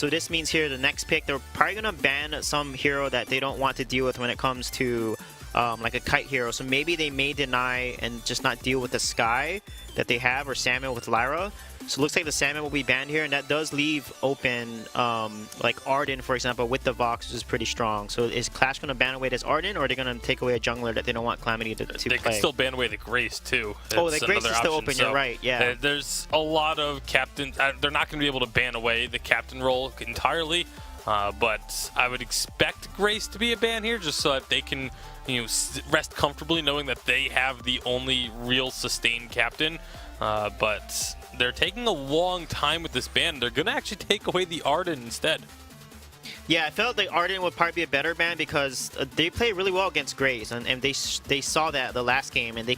So this means here the next pick, they're probably going to ban some hero that they don't want to deal with when it comes to like a kite hero. So maybe they may deny and just not deal with the Sky that they have, or Salmon with Lyra. So it looks like the Salmon will be banned here, and that does leave open like Arden, for example, with the Vox, which is pretty strong. So is Qlash going to ban away this Arden, or are they going to take away a jungler that they don't want Calamity to play? They can still ban away the Grace, too. Oh, the Grace is still open, you're right, yeah. There's a lot of captains. They're not going to be able to ban away the captain role entirely, but I would expect Grace to be a ban here, just so that they can rest comfortably knowing that they have the only real sustained captain. But they're taking a long time with this ban. They're going to actually take away the Arden instead. Yeah, I felt like Arden would probably be a better ban because they play really well against Grace, and they saw that the last game, and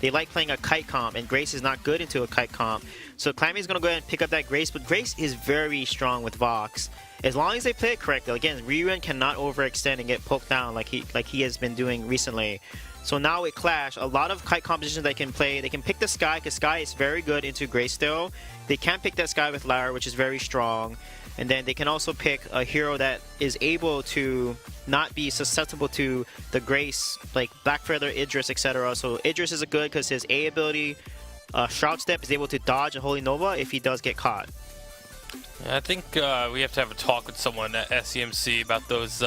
they like playing a kite comp, and Grace is not good into a kite comp. So Calamity is going to go ahead and pick up that Grace, but Grace is very strong with Vox. As long as they play it correctly. Again, Reborn cannot overextend and get poked down like he has been doing recently. So now with Qlash, a lot of kite compositions they can play. They can pick the Sky, because Sky is very good into Grace still. They can pick that Sky with Lyra, which is very strong. And then they can also pick a hero that is able to not be susceptible to the Grace, like Black Feather, Idris, etc. So Idris is a good because his A ability, Shroud Step, is able to dodge a Holy Nova if he does get caught. Yeah, I think we have to have a talk with someone at SEMC about those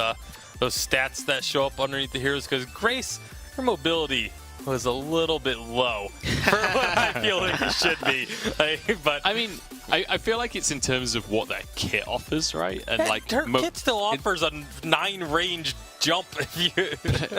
stats that show up underneath the heroes, because Grace, her mobility was a little bit low for what I feel like it should be. But I mean, I feel like it's in terms of what their kit offers, right? And like her kit still offers a 9 range jump.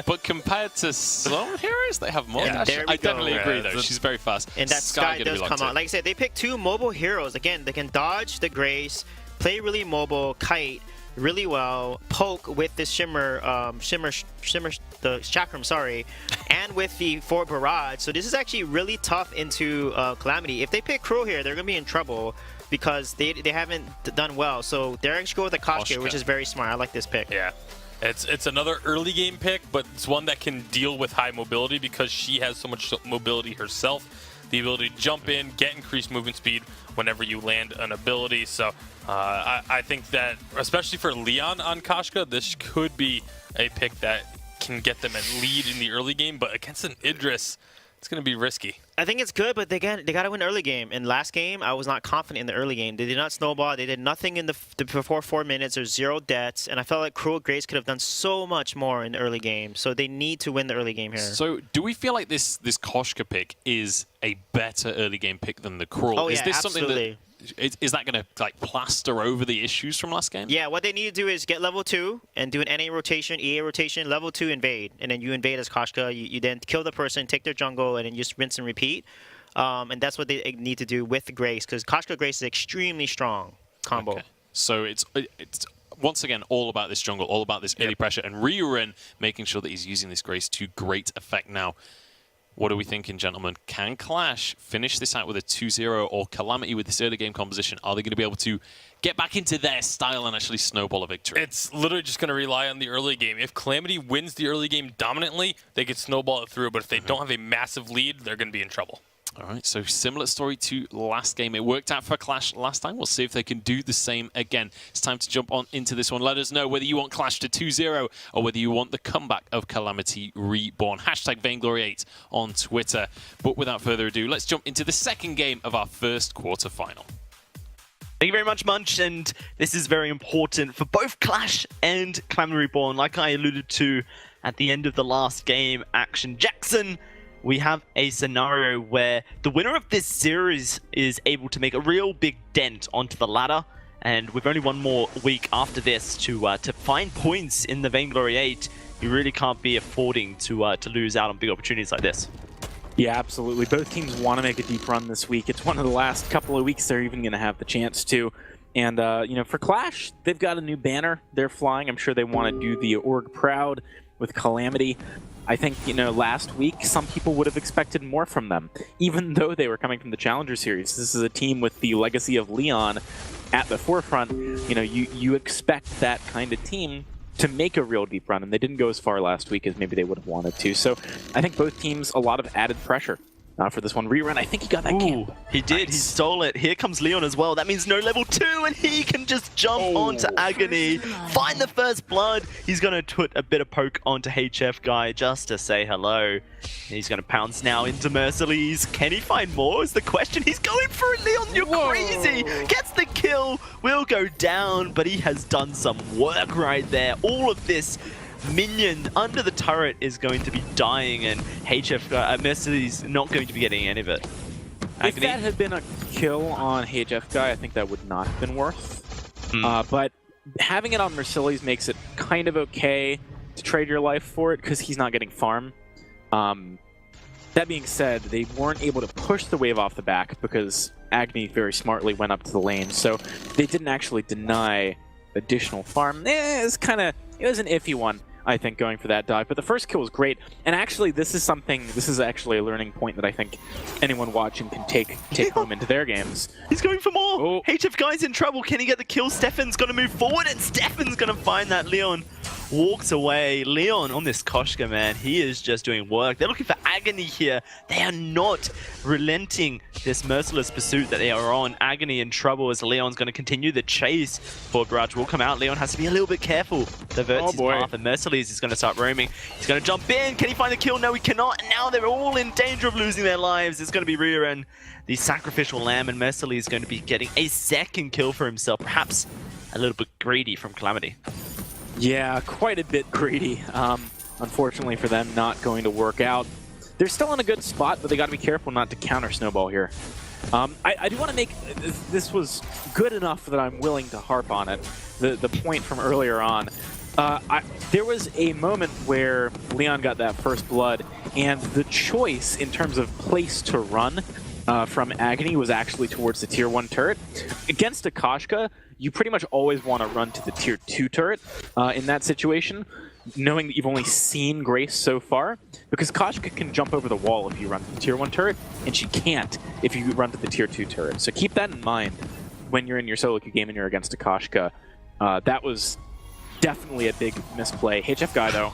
But compared to some heroes, they have more. Yeah, I definitely agree, though. She's very fast. And that Sky does come out. Like I said, they pick 2 mobile heroes. Again, they can dodge the Grace, play really mobile, kite really well, poke with the Shimmer, the Chakram, sorry, and with the Fort Barrage. So this is actually really tough into Calamity. If they pick Cruel here, they're going to be in trouble because they haven't done well. So they're actually going with the Koshka, which is very smart. I like this pick. Yeah. It's another early game pick, but it's one that can deal with high mobility because she has so much mobility herself. The ability to jump in, get increased movement speed whenever you land an ability. So I think that, especially for Leon on Koshka, this could be a pick that can get them a lead in the early game, but against an Idris, it's going to be risky. I think it's good, but they got to win early game. In last game, I was not confident in the early game. They did not snowball. They did nothing in before 4 minutes. There's 0 deaths, and I felt like Cruel Grace could have done so much more in the early game. So they need to win the early game here. So do we feel like this Koshka pick is a better early game pick than the Cruel? Oh, is yeah, this absolutely. Something that is that going to like plaster over the issues from last game? Yeah, what they need to do is get level 2 and do an NA rotation, EA rotation, level 2 invade, and then you invade as Koshka. You then kill the person, take their jungle, and then just rinse and repeat. And that's what they need to do with Grace, because Koshka Grace is extremely strong combo. Okay. So it's once again all about this jungle, all about this early pressure, and Reborn making sure that he's using this Grace to great effect now. What are we thinking, gentlemen? Can Qlash finish this out with a 2-0, or Calamity with this early game composition? Are they going to be able to get back into their style and actually snowball a victory? It's literally just going to rely on the early game. If Calamity wins the early game dominantly, they can snowball it through, but if they don't have a massive lead, they're going to be in trouble. All right, so similar story to last game. It worked out for Qlash last time. We'll see if they can do the same again. It's time to jump on into this one. Let us know whether you want Qlash to 2-0 or whether you want the comeback of Calamity Reborn. Hashtag Vainglory8 on Twitter. But without further ado, let's jump into the second game of our first quarterfinal. Thank you very much, Munch, and this is very important for both Qlash and Calamity Reborn. Like I alluded to at the end of the last game, Action Jackson, we have a scenario where the winner of this series is able to make a real big dent onto the ladder, and with only one more week after this to find points in the Vainglory 8, you really can't be affording to lose out on big opportunities like this. Yeah, absolutely. Both teams want to make a deep run this week. It's one of the last couple of weeks they're even going to have the chance to. And, for Qlash, they've got a new banner they're flying. I'm sure they want to do the org proud with Calamity. I think, last week, some people would have expected more from them, even though they were coming from the Challenger Series. This is a team with the legacy of Leon at the forefront. You expect that kind of team to make a real deep run, and they didn't go as far last week as maybe they would have wanted to. So I think both teams, a lot of added pressure for this one. Rerun, I think he got that camp. He did. He stole it. Here comes Leon as well. That means no level 2, and he can just jump onto Agony, find the first blood. He's going to put a bit of poke onto HF Guy just to say hello. He's going to pounce now into Merciless. Can he find more is the question. He's going for it, Leon. You're crazy. Gets the kill. Will go down, but he has done some work right there. All of this minion under the turret is going to be dying, and HF Merciless not going to be getting any of it. If that had been a kill on HF Guy, I think that would not have been worth. But having it on Merciless makes it kind of okay to trade your life for it, because he's not getting farm. That being said, they weren't able to push the wave off the back because Agni very smartly went up to the lane, so they didn't actually deny additional farm. It was an iffy one, I think, going for that dive. But the first kill was great. And actually, this is actually a learning point that I think anyone watching can take home into their games. He's going for more! HF Guy's in trouble. Can he get the kill? Stefan's going to move forward, and Stefan's going to find that. Leon walks away. Leon on this Koshka, man, he is just doing work. They're looking for Agony here. They are not relenting this merciless pursuit that they are on. Agony in trouble as Leon's going to continue the chase. Forward barrage will come out. Leon has to be a little bit careful. Diverts his path, and Merciless is going to start roaming. He's going to jump in. Can he find the kill? No, he cannot. And now they're all in danger of losing their lives. It's going to be Rhea and the sacrificial lamb, and Merciless is going to be getting a second kill for himself. Perhaps a little bit greedy from Calamity. Yeah, quite a bit greedy. Unfortunately for them, not going to work out. They're still in a good spot, but they got to be careful not to counter Snowball here. I do want to make... This was good enough that I'm willing to harp on it. The point from earlier on. There was a moment where Leon got that first blood, and the choice in terms of place to run from Agony was actually towards the tier 1 turret. Against Akashka, you pretty much always want to run to the tier 2 turret in that situation, knowing that you've only seen Grace so far, because Akashka can jump over the wall if you run to the tier 1 turret, and she can't if you run to the tier 2 turret. So keep that in mind when you're in your solo queue game and you're against Akashka. That was definitely a big misplay. HF Guy, though.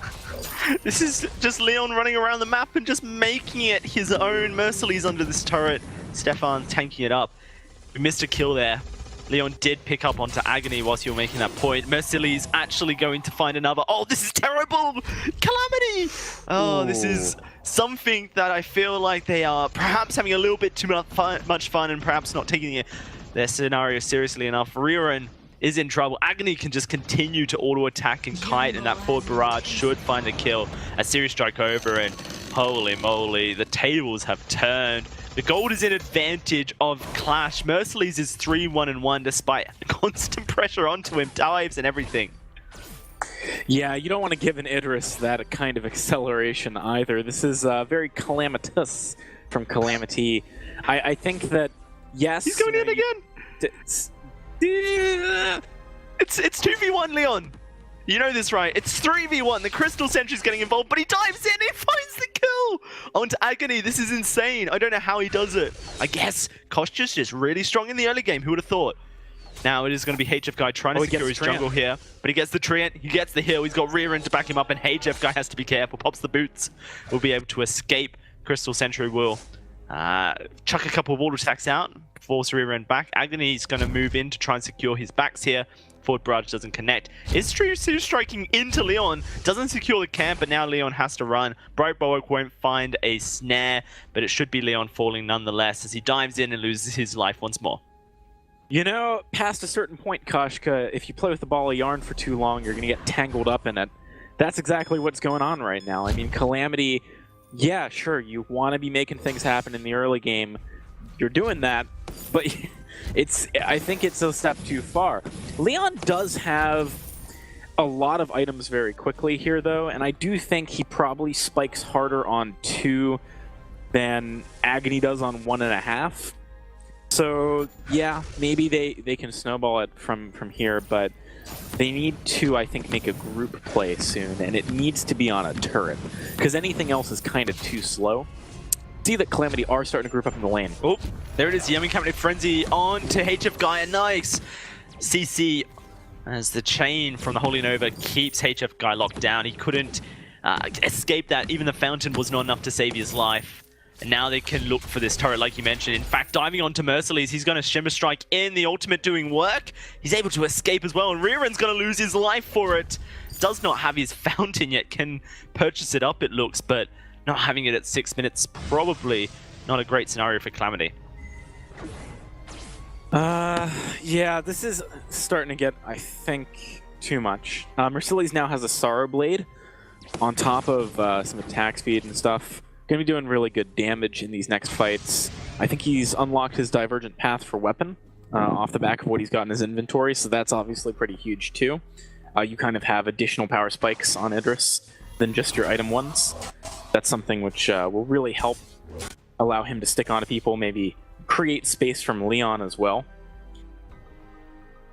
This is just Leon running around the map and just making it his own. Merciless under this turret. Stefan tanking it up. We missed a kill there. Leon did pick up onto Agony whilst you were making that point. Merciless actually going to find another. Oh, this is terrible! Calamity! Oh, this is something that I feel like they are perhaps having a little bit too much fun and perhaps not taking their scenario seriously enough. Riran is in trouble. Agony can just continue to auto-attack and kite, and that forward barrage should find a kill. A series strike over, and holy moly, the tables have turned. The gold is in advantage of Qlash. Merciless is 3-1-1 despite constant pressure onto him, dives and everything. Yeah, you don't want to give an Idris that kind of acceleration either. This is very calamitous from Calamity. I think that, yes... He's going in again! It's 2v1, Leon. You know this, right? It's 3v1. The Crystal Sentry's getting involved, but he dives in. He finds the kill onto Agony. This is insane. I don't know how he does it. I guess Koshka's just really strong in the early game. Who would have thought? Now it is going to be HF Guy trying to secure his jungle here, but he gets the Treant, he gets the heal, he's got Reborn to back him up, and HF Guy has to be careful. Pops the boots, will be able to escape. Crystal Sentry will chuck a couple of wall attacks out, force Reborn back. Agony's going to move in to try and secure his backs here. Forward barrage doesn't connect. Is striking into Leon, doesn't secure the camp, but now Leon has to run. Bright Bulwark won't find a snare, but it should be Leon falling nonetheless as he dives in and loses his life once more. You know, past a certain point, Koshka, if you play with the ball of yarn for too long, you're going to get tangled up in it. That's exactly what's going on right now. I mean, Calamity, yeah, sure, you want to be making things happen in the early game. You're doing that, but I think it's a step too far. Leon does have a lot of items very quickly here, though, and I do think he probably spikes harder on 2 than Agony does on 1.5. So, yeah, maybe they can snowball it from here, but they need to, I think, make a group play soon, and it needs to be on a turret, because anything else is kind of too slow. See that Calamity are starting to group up in the lane. Oh, there it is, Yummy Cabinet Frenzy on to HF Guy, and nice CC as the chain from the Holy Nova keeps HF Guy locked down. He couldn't escape that. Even the fountain was not enough to save his life. And now they can look for this turret, like you mentioned. In fact, diving onto Merciless, he's going to Shimmer Strike in, the ultimate doing work. He's able to escape as well, and Riren's going to lose his life for it. Does not have his Fountain yet, can purchase it up, it looks, but not having it at 6 minutes, probably not a great scenario for Calamity. Yeah, this is starting to get, I think, too much. Merciless now has a Sorrow Blade on top of some attack speed and stuff. Going to be doing really good damage in these next fights. I think he's unlocked his Divergent Path for weapon off the back of what he's got in his inventory, so that's obviously pretty huge too. You kind of have additional power spikes on Idris than just your item ones. That's something which will really help allow him to stick onto people, maybe create space from Leon as well.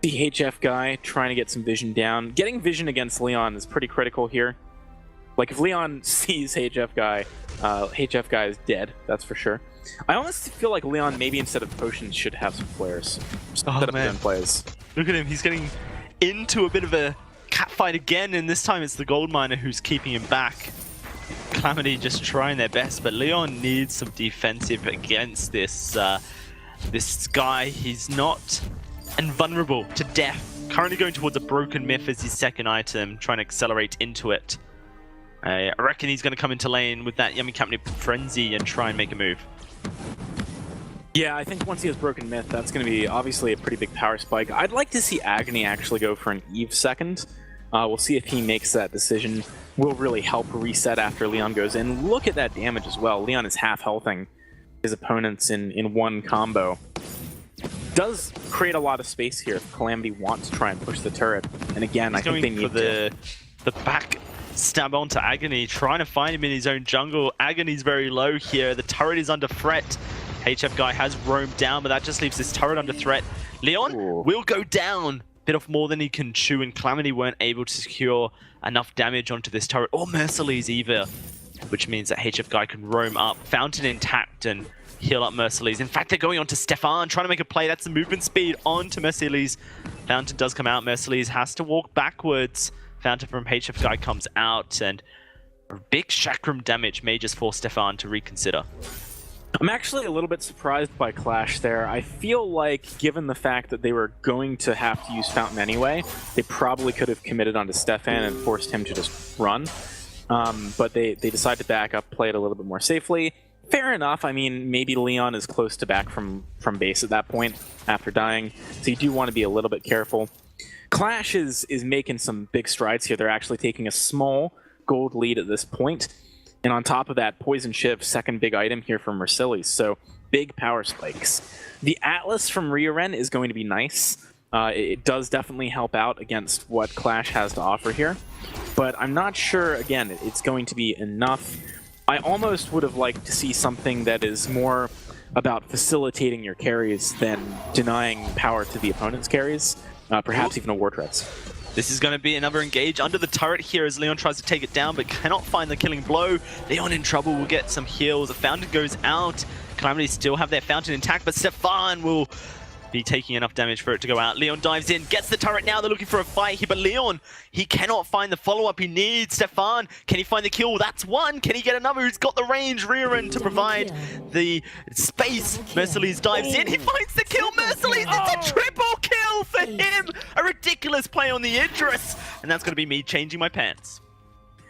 The HF guy trying to get some vision down. Getting vision against Leon is pretty critical here. Like, if Leon sees HF guy is dead, that's for sure. I almost feel like Leon, maybe instead of potions, should have some flares. Set up gun plays. Look at him, he's getting into a bit of a catfight again, and this time it's the Gold Miner who's keeping him back. Calamity just trying their best, but Leon needs some defensive against this this guy. He's not invulnerable to death. Currently going towards a Broken Myth as his second item, trying to accelerate into it. I reckon he's going to come into lane with that Yummy Catnip Frenzy and try and make a move. Yeah, I think once he has Broken Myth, that's going to be obviously a pretty big power spike. I'd like to see Agony actually go for an Eve second. We'll see if he makes that decision. Will really help reset after Leon goes in. Look at that damage as well. Leon is half healthing his opponents in one combo. Does create a lot of space here if Calamity wants to try and push the turret. And again, I think they need the back stab onto Agony, trying to find him in his own jungle. Agony's very low here. The turret is under threat. HF guy has roamed down, but that just leaves this turret under threat. Leon will go down. Bit off more than he can chew, and Calamity weren't able to secure enough damage onto this turret, or Merciless either, which means that HF guy can roam up. Fountain intact and heal up Merciless. In fact, they're going on to Stefan, trying to make a play. That's the movement speed onto Merciless. Fountain does come out. Merciless has to walk backwards. Fountain from HF guy comes out, and a big chakram damage may just force Stefan to reconsider. I'm actually a little bit surprised by Qlash there. I feel like, given the fact that they were going to have to use Fountain anyway, they probably could have committed onto Stefan and forced him to just run. But they decided to back up, play it a little bit more safely. Fair enough. I mean, maybe Leon is close to back from base at that point after dying, so you do want to be a little bit careful. Qlash is making some big strides here. They're actually taking a small gold lead at this point. And on top of that, Poison Shiv, second big item here from Merciless. So big power spikes. The Atlas from Riren is going to be nice. It does definitely help out against what Qlash has to offer here. But I'm not sure, again, it's going to be enough. I almost would have liked to see something that is more about facilitating your carries than denying power to the opponent's carries. Perhaps even a War Threats. This is going to be another engage under the turret here as Leon tries to take it down, but cannot find the killing blow. Leon in trouble, will get some heals. The Fountain goes out. Calamity still have their Fountain intact, but Stefan will be taking enough damage for it to go out. Leon dives in, gets the turret now. They're looking for a fight here, but Leon, he cannot find the follow-up he needs. Stefan, can he find the kill? That's one. Can he get another? Who's got the range? Riren to provide the space. Merciless dives in. He finds the kill. Merciless, it's a triple kill for him. A ridiculous play on the Idris. And that's going to be me changing my pants.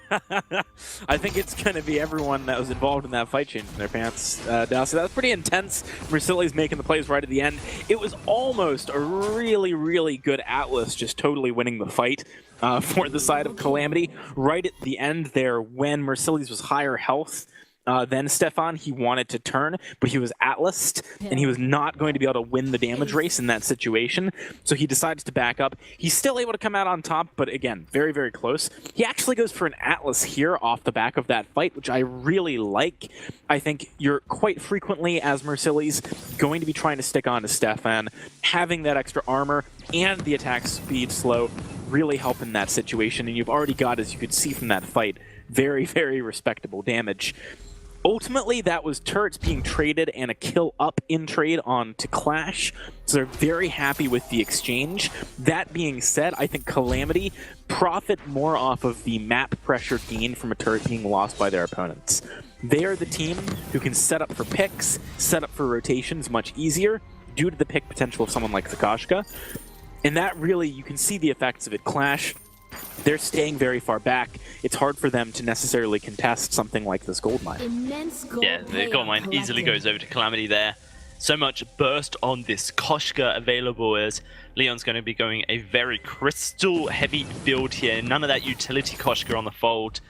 I think it's going to be everyone that was involved in that fight changing their pants now. So that's pretty intense. Merciless making the plays right at the end. It was almost a really, really good Atlas just totally winning the fight for the side of Calamity. Right at the end there, when Merciless was higher health than Stefan, he wanted to turn, but he was Atlased, and he was not going to be able to win the damage race in that situation, so he decides to back up. He's still able to come out on top, but again, very, very close. He actually goes for an Atlas here off the back of that fight, which I really like. I think you're quite frequently, as Merciless, going to be trying to stick on to Stefan. Having that extra armor and the attack speed slow really help in that situation, and you've already got, as you could see from that fight, very, very respectable damage. Ultimately, that was turrets being traded and a kill up in trade on to Qlash, so they're very happy with the exchange. That being said, I think Calamity profit more off of the map pressure gained from a turret being lost by their opponents. They are the team who can set up for picks, set up for rotations much easier due to the pick potential of someone like Zakashka. And that really, you can see the effects of it. Qlash, they're staying very far back. It's hard for them to necessarily contest something like this gold mine. Yeah, the gold mine easily goes over to Calamity there. So much burst on this Koshka available as Leon's going to be going a very crystal heavy build here. None of that utility Koshka on the fold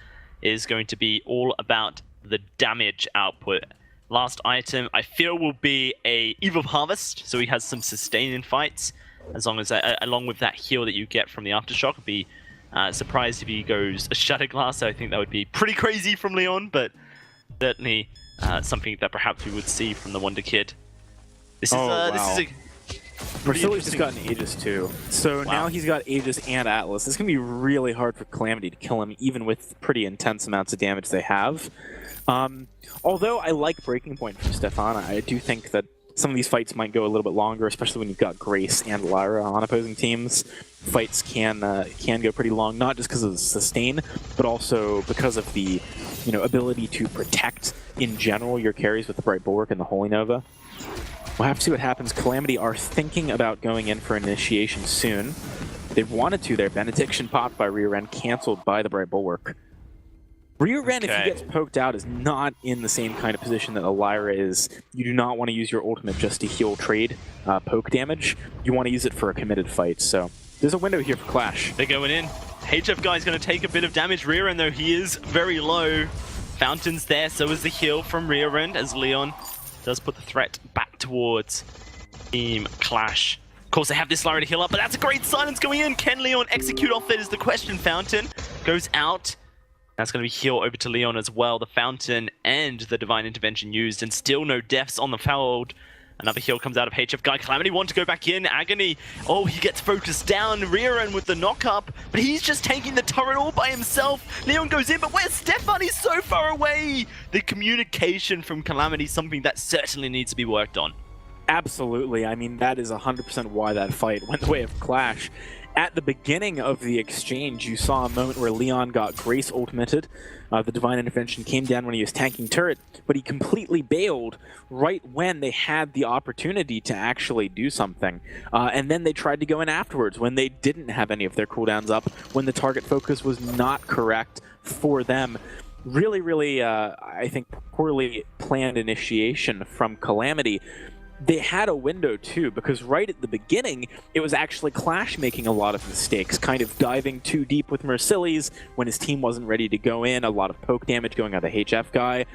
is going to be all about the damage output. Last item I feel will be a Eve of Harvest, so he has some sustain in fights, as long as along with that heal that you get from the aftershock. Would be surprised if he goes a Shattered Glass. I think that would be pretty crazy from Leon, but certainly something that perhaps we would see from the Wonder Kid. This is Marceli's just gotten Aegis too, so now he's got Aegis and Atlas. It's going to be really hard for Calamity to kill him, even with pretty intense amounts of damage they have. Although I like Breaking Point from Stefana, I do think that some of these fights might go a little bit longer, especially when you've got Grace and Lyra on opposing teams. Fights can go pretty long, not just because of the sustain, but also because of the ability to protect in general your carries with the Bright Bulwark and the Holy Nova. We'll have to see what happens. Calamity are thinking about going in for initiation soon. They've wanted to. Their Benediction popped by Rear End, cancelled by the Bright Bulwark. Rear End, if he gets poked out, is not in the same kind of position that a Lyra is. You do not want to use your ultimate just to heal trade poke damage. You want to use it for a committed fight, so there's a window here for Qlash. They're going in. HF guy's going to take a bit of damage. Rear End, though, he is very low. Fountain's there, so is the heal from Rear End, as Leon does put the threat back towards Team Qlash. Of course, they have this Lyra to heal up, but that's a great silence going in. Can Leon execute off it is the question. Fountain goes out. That's going to be heal over to Leon as well. The Fountain and the Divine Intervention used, and still no deaths on the fold. Another heal comes out of HF Guy. Calamity want to go back in. Agony. Oh, he gets focused down. Rear End with the knock-up, but he's just taking the turret all by himself. Leon goes in, but where's Stefan? He's so far away. The communication from Calamity is something that certainly needs to be worked on. Absolutely. I mean, that is 100% why that fight went the way of Qlash. At the beginning of the exchange, you saw a moment where Leon got Grace ultimated. The Divine Intervention came down when he was tanking turret, but he completely bailed right when they had the opportunity to actually do something. And then they tried to go in afterwards when they didn't have any of their cooldowns up, when the target focus was not correct for them. Really, I think, poorly planned initiation from Calamity. They had a window too, because right at the beginning, it was actually Qlash making a lot of mistakes, kind of diving too deep with Mercilles when his team wasn't ready to go in, a lot of poke damage going on the HF guy.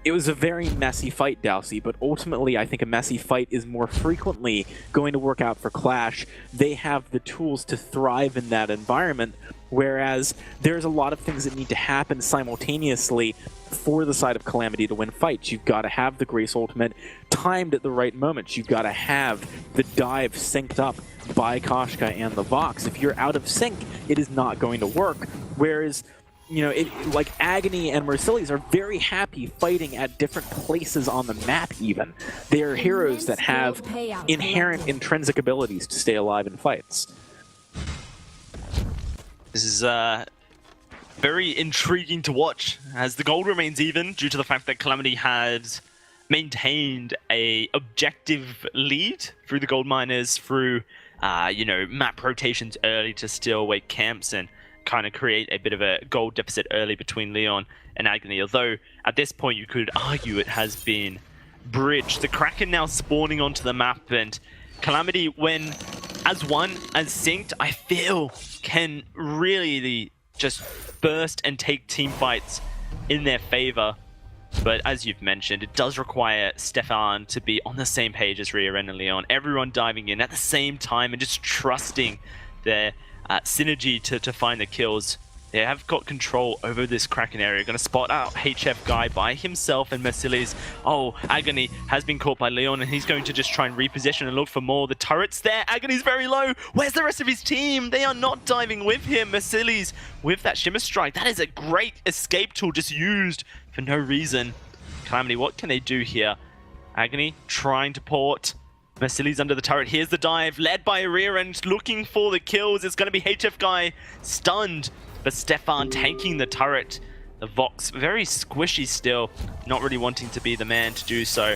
It was a very messy fight, Dowsey, but ultimately I think a messy fight is more frequently going to work out for Qlash. They have the tools to thrive in that environment, whereas there's a lot of things that need to happen simultaneously for the side of Calamity to win fights. You've got to have the Grace ultimate timed at the right moments. You've got to have the dive synced up by Koshka and the Vox. If you're out of sync, it is not going to work. Whereas, like Agony and Mercilles are very happy fighting at different places on the map even. They are heroes that have inherent intrinsic abilities to stay alive in fights. This is very intriguing to watch, as the gold remains even due to the fact that Calamity has maintained a objective lead through the gold miners, through map rotations early to steal away camps and kind of create a bit of a gold deficit early between Leon and Agony. Although at this point you could argue it has been bridged. The Kraken now spawning onto the map, and Calamity, when as one, as synced, I feel can really just burst and take team fights in their favor. But as you've mentioned, it does require Stefan to be on the same page as Rear End and Leon. Everyone diving in at the same time and just trusting their synergy to find the kills. They have got control over this Kraken area. Going to spot out HF Guy by himself and Mercilles. Oh, Agony has been caught by Leon, and he's going to just try and reposition and look for more. The turret's there. Agony's very low. Where's the rest of his team? They are not diving with him. Mercilles with that Shimmer Strike. That is a great escape tool just used for no reason. Calamity, what can they do here? Agony trying to port. Mercilli's under the turret. Here's the dive, led by Rear End, looking for the kills. It's going to be HF Guy stunned, but Stefan tanking the turret. The Vox very squishy still, not really wanting to be the man to do so.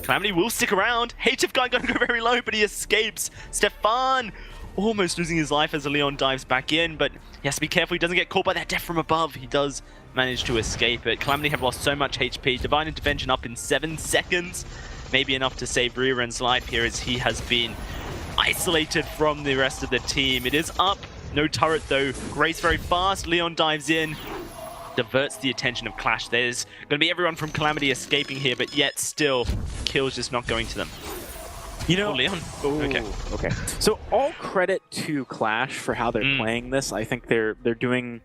Calamity will stick around. HF Guy going to go very low, but he escapes. Stefan almost losing his life as Leon dives back in, but he has to be careful he doesn't get caught by that death from above. He does manage to escape it. Calamity have lost so much HP. Divine Intervention up in 7 seconds. Maybe enough to save Reren's life here as he has been isolated from the rest of the team. It is up. No turret though. Grace very fast. Leon dives in. Diverts the attention of Qlash. There's going to be everyone from Calamity escaping here, but yet still, kill's just not going to them. You know, Leon. Okay. So all credit to Qlash for how they're playing this. I think they're doing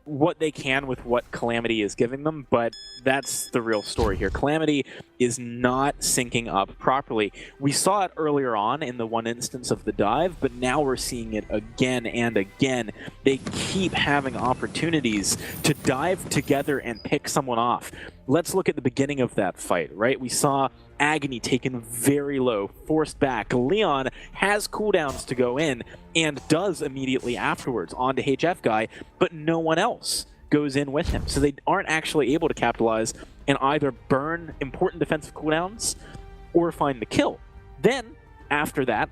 what they can with what Calamity is giving them, but that's the real story here. Calamity is not syncing up properly. We saw it earlier on in the one instance of the dive, but now we're seeing it again and again. They keep having opportunities to dive together and pick someone off. Let's look at the beginning of that fight, right? We saw Agony taken very low, forced back. Leon has cooldowns to go in and does immediately afterwards onto HF Guy, but no one else goes in with him. So they aren't actually able to capitalize and either burn important defensive cooldowns or find the kill. Then, after that,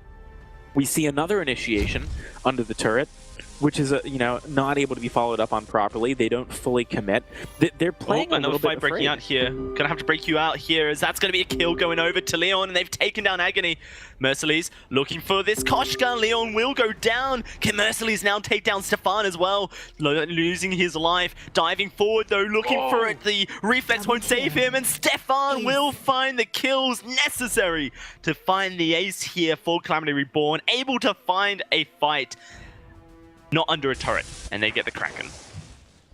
we see another initiation under the turret, which is not able to be followed up on properly. They don't fully commit. They're playing a little bit fight breaking out here. Gonna have to break you out here, as that's gonna be a kill going over to Leon, and they've taken down Agony. Mercilli's looking for this Koshka. Leon will go down. Can Mercilli's now take down Stefan as well? Losing his life. Diving forward though, looking for it. The reflex won't save him, and Stefan will find the kills necessary to find the ace here for Calamity Reborn. Able to find a fight. Not under a turret, and they get the Kraken.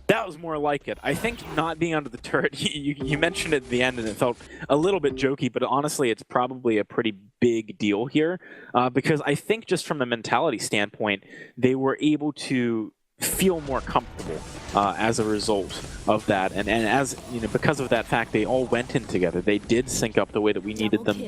That was more like it. I think not being under the turret, you mentioned it at the end and it felt a little bit jokey, but honestly it's probably a pretty big deal here because I think just from a mentality standpoint, they were able to feel more comfortable as a result of that. And as because of that fact, they all went in together. They did sync up the way that we needed them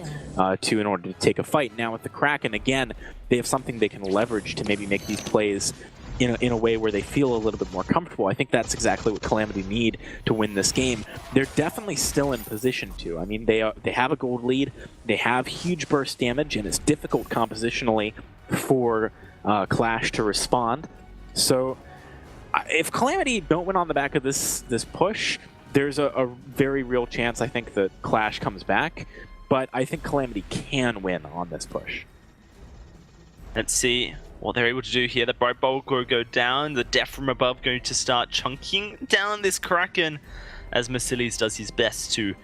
to in order to take a fight. Now with the Kraken, again, they have something they can leverage to maybe make these plays in a way where they feel a little bit more comfortable. I think that's exactly what Calamity need to win this game. They're definitely still in position to. I mean, they have a gold lead, they have huge burst damage, and it's difficult compositionally for Qlash to respond. So if Calamity don't win on the back of this push, there's a very real chance, I think, that Qlash comes back. But I think Calamity can win on this push. Let's see what they're able to do here. The Bright Bolt will go down. The Death from Above going to start chunking down this Kraken as Mercilli's does his best to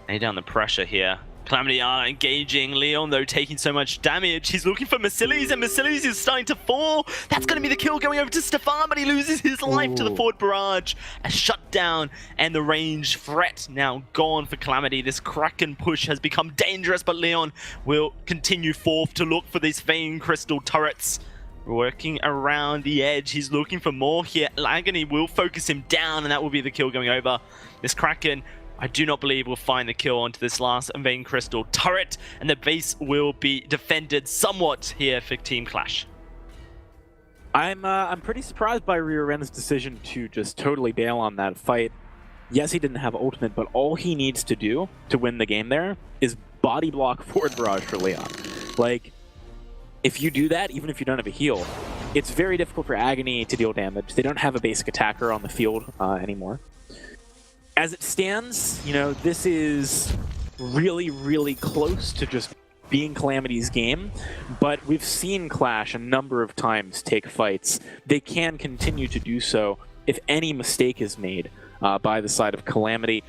lay down the pressure here. Calamity are engaging. Leon, though, taking so much damage. He's looking for Mercilli's, and Mercilli's is starting to fall. That's going to be the kill going over to Stefan, but he loses his life to the forward barrage. A shutdown, and the range threat now gone for Calamity. This Kraken push has become dangerous, but Leon will continue forth to look for these Vein Crystal turrets. Working around the edge. He's looking for more here. Agony will focus him down, and that will be the kill going over. This Kraken, I do not believe we'll find the kill onto this last Vein Crystal turret, and the base will be defended somewhat here for Team Qlash. I'm pretty surprised by Reren's decision to just totally bail on that fight. Yes, he didn't have ultimate, but all he needs to do to win the game there is body block forward barrage for Leon. Like, if you do that, even if you don't have a heal, it's very difficult for Agony to deal damage. They don't have a basic attacker on the field anymore. As it stands, this is really, really close to just being Calamity's game, but we've seen Qlash a number of times take fights. They can continue to do so if any mistake is made by the side of Calamity.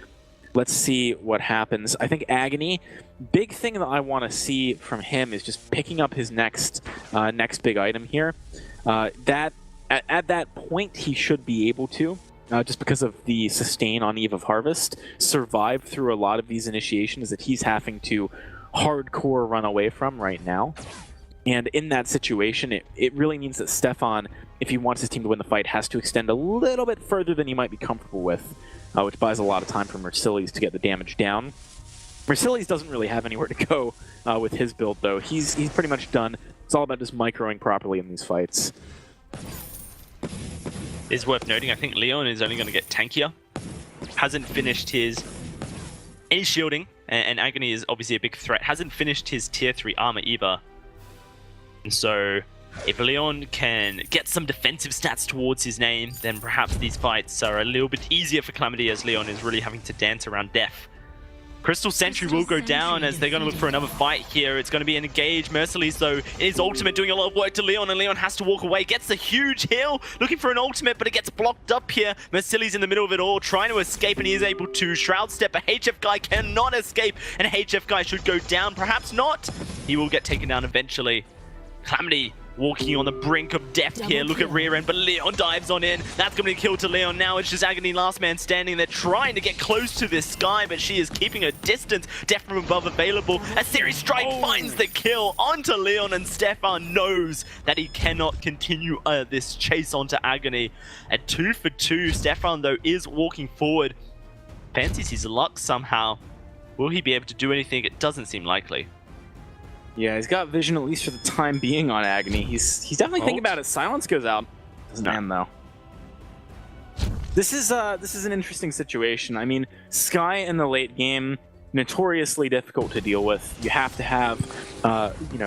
Let's see what happens. I think Agony, big thing that I want to see from him is just picking up his next big item here. At that point, he should be able to. Just because of the sustain on Eve of Harvest, survive through a lot of these initiations that he's having to hardcore run away from right now. And in that situation, it really means that Stefan, if he wants his team to win the fight, has to extend a little bit further than he might be comfortable with. which buys a lot of time for Mercillies to get the damage down. Mercillies doesn't really have anywhere to go with his build, though. He's pretty much done. It's all about just microing properly in these fights. It's worth noting, I think Leon is only going to get tankier. Hasn't finished his any shielding, and Agony is obviously a big threat. Hasn't finished his tier 3 armor either. And so, if Leon can get some defensive stats towards his name, then perhaps these fights are a little bit easier for Calamity, as Leon is really having to dance around death. Crystal Sentry will go down as they're going to look for another fight here. It's going to be an engage. Merciless, though, is ultimate doing a lot of work to Leon, and Leon has to walk away. Gets a huge heal, looking for an ultimate, but it gets blocked up here. Merciless in the middle of it all, trying to escape, and he is able to Shroud Step, but HF Guy cannot escape, and HF Guy should go down. Perhaps not. He will get taken down eventually. Calamity walking on the brink of death here. Look at rear end, but Leon dives on in. That's going to be a kill to Leon. Now it's just Agony, last man standing there, trying to get close to this Sky, but she is keeping her distance. Death from above available. A series strike finds the kill onto Leon, and Stefan knows that he cannot continue this chase onto Agony. At 2 for 2, Stefan, though, is walking forward. Fancies his luck somehow. Will he be able to do anything? It doesn't seem likely. Yeah, he's got vision, at least for the time being, on Agony. He's definitely thinking about it. Silence goes out. Doesn't end, though. This is an interesting situation. I mean, Sky in the late game, notoriously difficult to deal with. You have to have,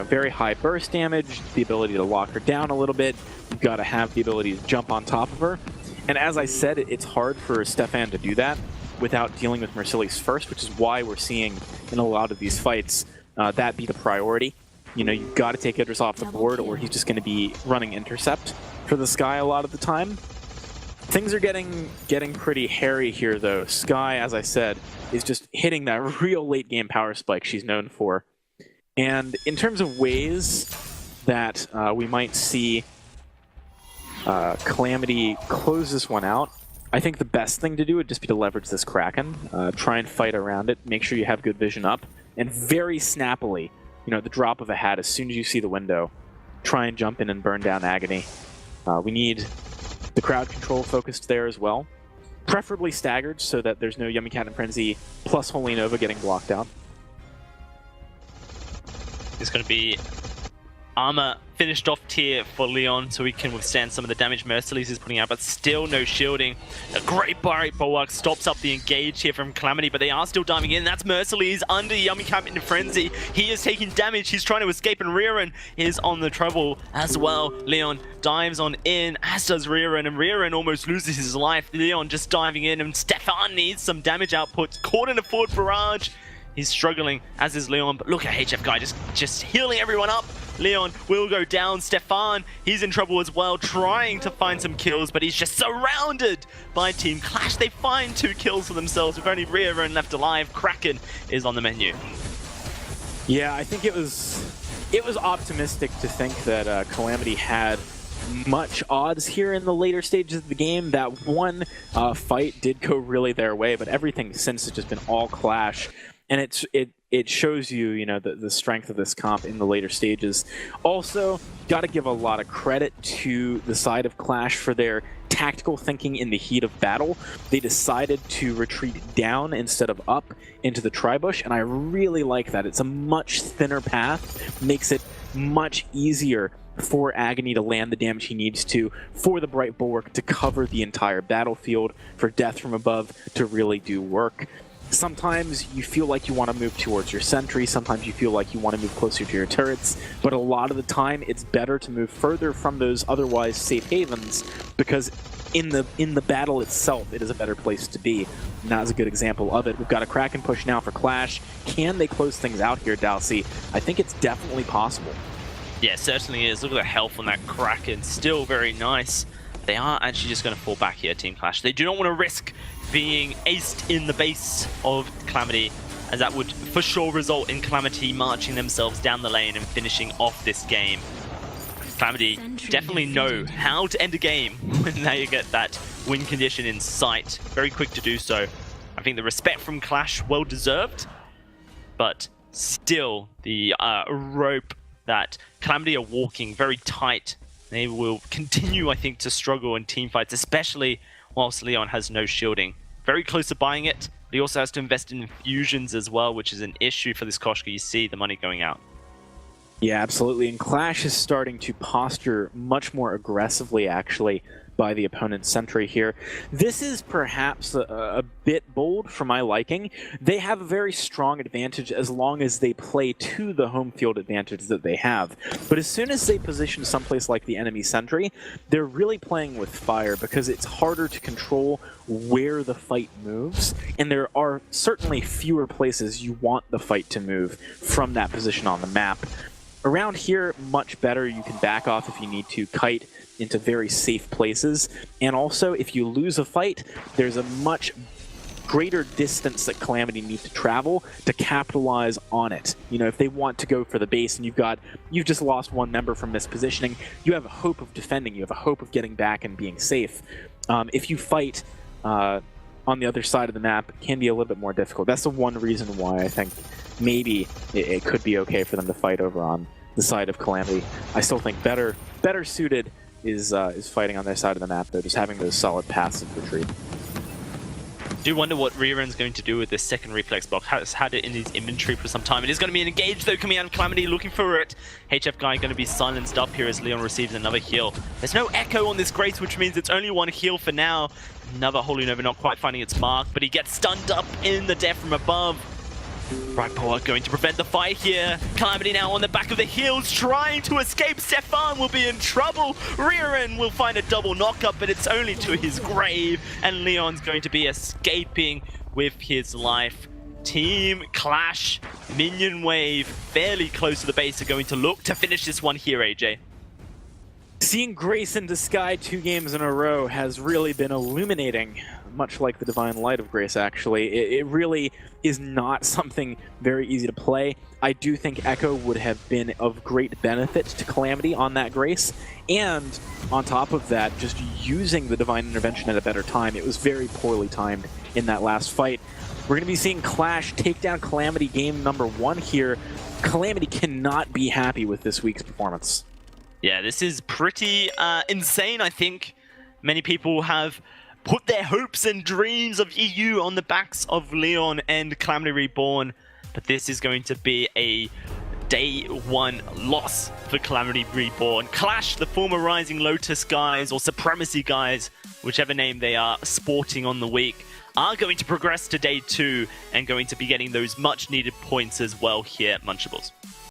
very high burst damage, the ability to lock her down a little bit. You've got to have the ability to jump on top of her. And as I said, it's hard for Stefan to do that without dealing with Merciless first, which is why we're seeing in a lot of these fights that be the priority. You know, you've got to take Idris off the board, or he's just going to be running intercept for the Sky a lot of the time. Things are getting pretty hairy here, though. Sky, as I said, is just hitting that real late game power spike she's known for. And in terms of ways that we might see Calamity close this one out, I think the best thing to do would just be to leverage this Kraken, try and fight around it, make sure you have good vision up, and very snappily, the drop of a hat, as soon as you see the window, try and jump in and burn down Agony. We need the crowd control focused there as well, preferably staggered so that there's no Yummy Cat and Frenzy plus Holy Nova getting blocked out. It's going to be armor finished off tier for Leon, so he can withstand some of the damage Merciless is putting out, but still no shielding. A great Barrier Bulwark stops up the engage here from Calamity, but they are still diving in. That's Merciless under Yummy Cat into Frenzy. He is taking damage. He's trying to escape, and Rearin is on the trouble as well. Leon dives on in, as does Rearin, and Rearin almost loses his life. Leon just diving in, and Stefan needs some damage output. Caught in a forward barrage. He's struggling, as is Leon, but look at HF Guy just healing everyone up. Leon will go down. Stefan, he's in trouble as well, trying to find some kills, but he's just surrounded by Team Qlash. They find 2 kills for themselves with only Rearin left alive. Kraken is on the menu. Yeah, I think it was optimistic to think that Calamity had much odds here in the later stages of the game. That one fight did go really their way, but everything since has just been all Qlash. And it shows you, the strength of this comp in the later stages. Also, got to give a lot of credit to the side of Qlash for their tactical thinking in the heat of battle. They decided to retreat down instead of up into the Tribush, and I really like that. It's a much thinner path, makes it much easier for Agony to land the damage he needs to, for the Bright Bulwark to cover the entire battlefield, for Death from Above to really do work. Sometimes you feel like you want to move towards your sentry, sometimes you feel like you want to move closer to your turrets, but a lot of the time it's better to move further from those otherwise safe havens, because in the battle itself it is a better place to be. And that is a good example of it. We've got a Kraken push now for Qlash. Can they close things out here, Dalsy? I think it's definitely possible. Yeah, it certainly is. Look at the health on that Kraken, still very nice. They are actually just going to fall back here, Team Qlash. They do not want to risk being aced in the base of Calamity, as that would for sure result in Calamity marching themselves down the lane and finishing off this game. Calamity definitely know how to end a game when they get that win condition in sight. Very quick to do so. I think the respect from Qlash, well deserved, but still the rope that Calamity are walking very tight. They will continue, I think, to struggle in team fights, especially whilst Leon has no shielding. very close to buying it. But he also has to invest in infusions as well, which is an issue for this Koshka. You see the money going out. Yeah, absolutely. And Qlash is starting to posture much more aggressively, actually, by the opponent's sentry here. This is perhaps a bit bold for my liking. They have a very strong advantage as long as they play to the home field advantage that they have. But as soon as they position someplace like the enemy sentry, they're really playing with fire because it's harder to control where the fight moves, and there are certainly fewer places you want the fight to move from that position on the map. Around here, much better. You can back off if you need to, kite into very safe places. And also, if you lose a fight, there's a much greater distance that Calamity need to travel to capitalize on it. You know, if they want to go for the base and you've just lost one member from mispositioning, you have a hope of defending, you have a hope of getting back and being safe. If you fight on the other side of the map, it can be a little bit more difficult. That's the one reason why I think maybe it could be okay for them to fight over on the side of Calamity. I still think better suited is fighting on their side of the map, though, just having those solid passive retreat. I do wonder what Reborn's going to do with this second reflex block. Has had it in his inventory for some time. It is going to be an engage, though, coming out of Calamity, looking for it. HF Guy going to be silenced up here as Leon receives another heal. There's no echo on this Grace, which means it's only one heal for now. Another Holy Nova not quite finding its mark, but he gets stunned up in the death from above. Reborn going to prevent the fight here. Calamity now on the back of the heels, trying to escape. Stefan will be in trouble. Reborn will find a double knockup, but it's only to his grave. And Leon's going to be escaping with his life. Team Qlash, minion wave, fairly close to the base, are going to look to finish this one here, AJ. Seeing Grace into Sky 2 games in a row has really been illuminating, much like the Divine Light of Grace, actually. It really is not something very easy to play. I do think Echo would have been of great benefit to Calamity on that Grace, and on top of that, just using the Divine Intervention at a better time. It was very poorly timed in that last fight. We're going to be seeing Qlash take down Calamity game number 1 here. Calamity cannot be happy with this week's performance. Yeah, this is pretty insane, I think. Many people have put their hopes and dreams of EU on the backs of Leon and Calamity Reborn, but this is going to be a day 1 loss for Calamity Reborn. Qlash, the former Rising Lotus guys, or Supremacy guys, whichever name they are sporting on the week, are going to progress to day 2 and going to be getting those much needed points as well here at Munchables.